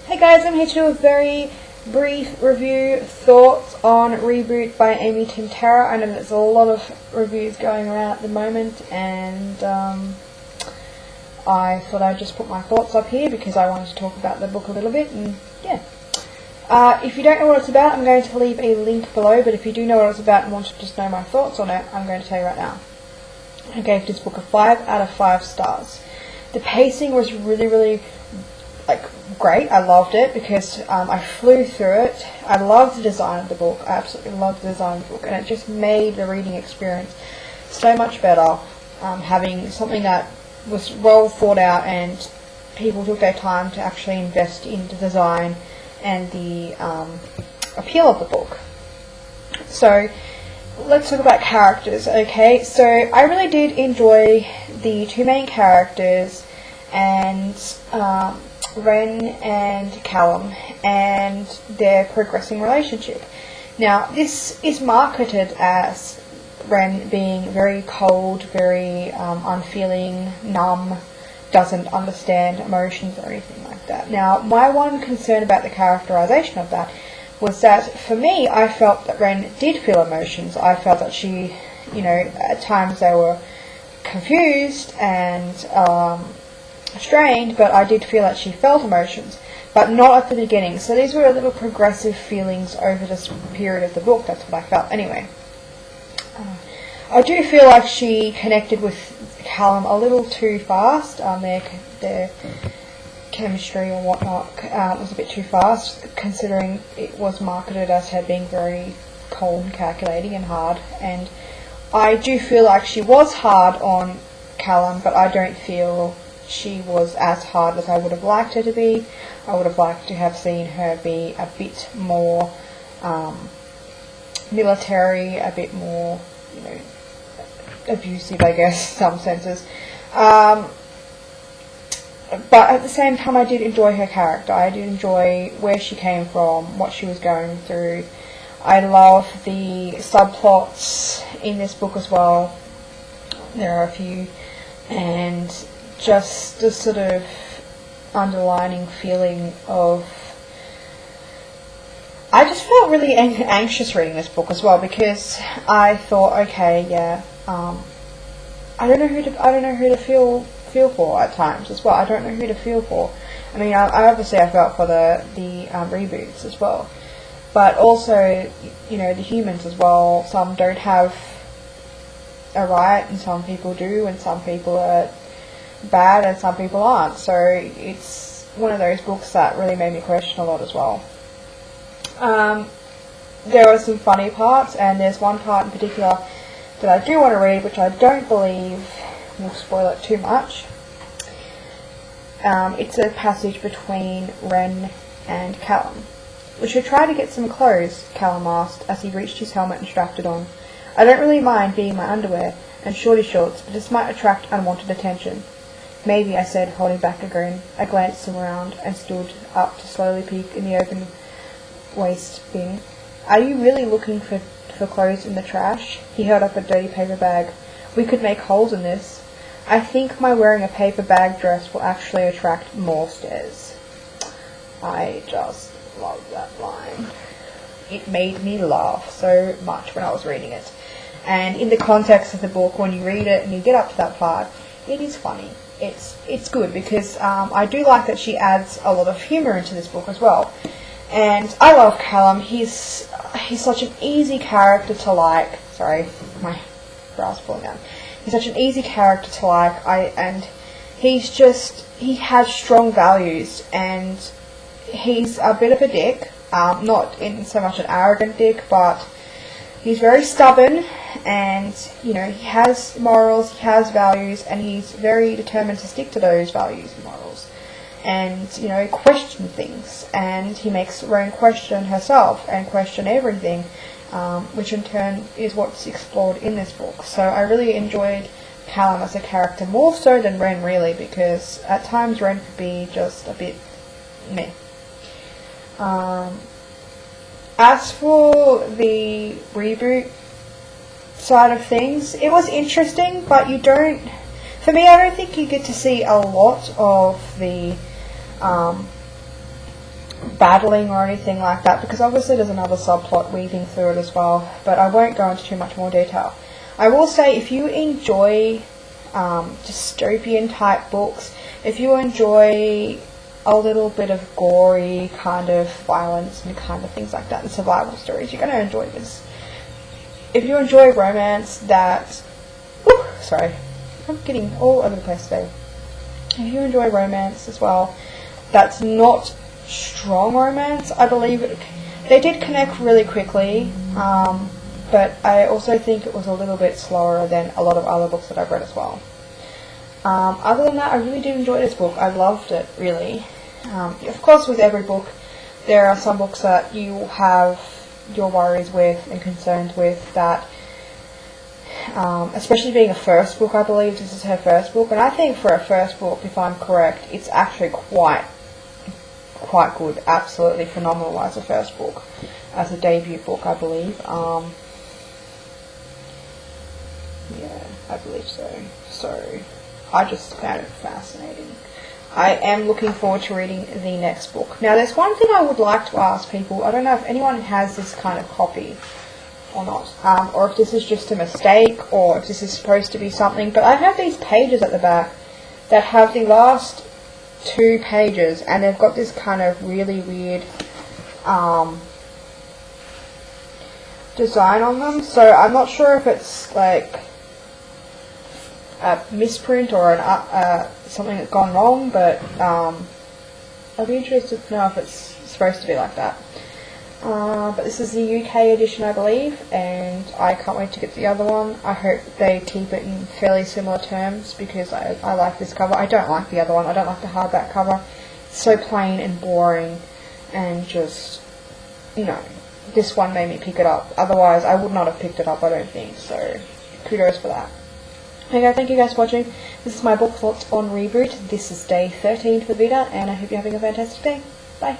Hey guys, I'm here to do a very brief review, thoughts on Reboot by Amy Tintera. I know there's a lot of reviews going around at the moment, and I thought I'd just put my thoughts up here because I wanted to talk about the book a little bit, and yeah. If you don't know what it's about, I'm going to leave a link below, but if you do know what it's about and want to just know my thoughts on it, I'm going to tell you right now. I gave this book a 5 out of 5 stars. The pacing was really great. I loved it because I flew through it. I loved the design of the book. I absolutely loved the design of the book, and it just made the reading experience so much better. Having something that was well thought out and people took their time to actually invest in the design and the appeal of the book. So let's talk about characters, okay? So I really did enjoy the two main characters, and Ren and Callum, and their progressing relationship. Now, this is marketed as Ren being very cold, very unfeeling, numb, doesn't understand emotions or anything like that. Now, my one concern about the characterization of that was that, for me, I felt that Ren did feel emotions. I felt that she, at times they were confused and strained, but I did feel that she felt emotions, but not at the beginning. So these were little progressive feelings over this period of the book. That's what I felt anyway. I do feel like she connected with Callum a little too fast. Their chemistry or whatnot was a bit too fast, considering it was marketed as her being very cold and calculating and hard. And I do feel like she was hard on Callum, but I don't feel she was as hard as I would have liked her to be. I would have liked to have seen her be a bit more military, a bit more, abusive, I guess, in some senses. But at the same time, I did enjoy her character. I did enjoy where she came from, what she was going through. I love the subplots in this book as well. There are a few. And just the sort of underlining feeling of... I just felt really anxious reading this book as well, because I thought, okay, yeah, I don't know who to feel for at times as well. I don't know who to feel for. I mean, I felt for the reboots as well, but also, the humans as well. Some don't have a right, and some people do, and some people are bad, and some people aren't. So it's one of those books that really made me question a lot as well. There were some funny parts, and there's one part in particular that I do want to read, which I don't believe will spoil it too much. It's a passage between Ren and Callum. "We should try to get some clothes," Callum asked as he reached his helmet and strapped it on. "I don't really mind being my underwear and shorty shorts, but this might attract unwanted attention." "Maybe," I said, holding back a grin. I glanced around and stood up to slowly peek in the open waste bin. "Are you really looking for clothes in the trash?" He held up a dirty paper bag. "We could make holes in this." "I think my wearing a paper bag dress will actually attract more stares." I just love that line. It made me laugh so much when I was reading it. And in the context of the book, when you read it and you get up to that part, it is funny. It's good because I do like that she adds a lot of humour into this book as well. And I love Callum. He's such an easy character to like. Sorry, my brow's falling down. He's such an easy character to like. And he has strong values, and he's a bit of a dick. Not in so much an arrogant dick, but he's very stubborn, and he has morals, he has values, and he's very determined to stick to those values and morals, and question things. And he makes Ren question herself and question everything, which in turn is what's explored in this book. So I really enjoyed Callum as a character, more so than Ren, really, because at times Ren could be just a bit meh. As for the reboot side of things, it was interesting, but for me, I don't think you get to see a lot of the battling or anything like that, because obviously there's another subplot weaving through it as well, but I won't go into too much more detail. I will say, if you enjoy dystopian type books, if you enjoy a little bit of gory kind of violence and kind of things like that, and survival stories, you're going to enjoy this. If you enjoy romance that... sorry, I'm getting all over the place today. If you enjoy romance as well, that's not strong romance, I believe they did connect really quickly, but I also think it was a little bit slower than a lot of other books that I've read as well. Other than that, I really did enjoy this book. I loved it, really. Of course, with every book, there are some books that you have your worries with and concerns with, that especially being a first book. I believe this is her first book, and I think for a first book, if I'm correct, it's actually quite good, absolutely phenomenal as a first book, as a debut book, I believe. Yeah, I believe so. So, I just found it fascinating. I am looking forward to reading the next book. Now, there's one thing I would like to ask people. I don't know if anyone has this kind of copy or not, or if this is just a mistake, or if this is supposed to be something, but I have these pages at the back that have the last 2 pages, and they've got this kind of really weird design on them, so I'm not sure if it's like a misprint or something that's gone wrong, but I'll be interested to know if it's supposed to be like that. But this is the UK edition, I believe, and I can't wait to get the other one. I hope they keep it in fairly similar terms, because I like this cover. I don't like the other one. I don't like the hardback cover. It's so plain and boring, and just, you know, this one made me pick it up. Otherwise, I would not have picked it up, I don't think, so kudos for that. Okay, thank you guys for watching. This is my book thoughts on Reboot. This is day 13 for VEDA, and I hope you're having a fantastic day. Bye.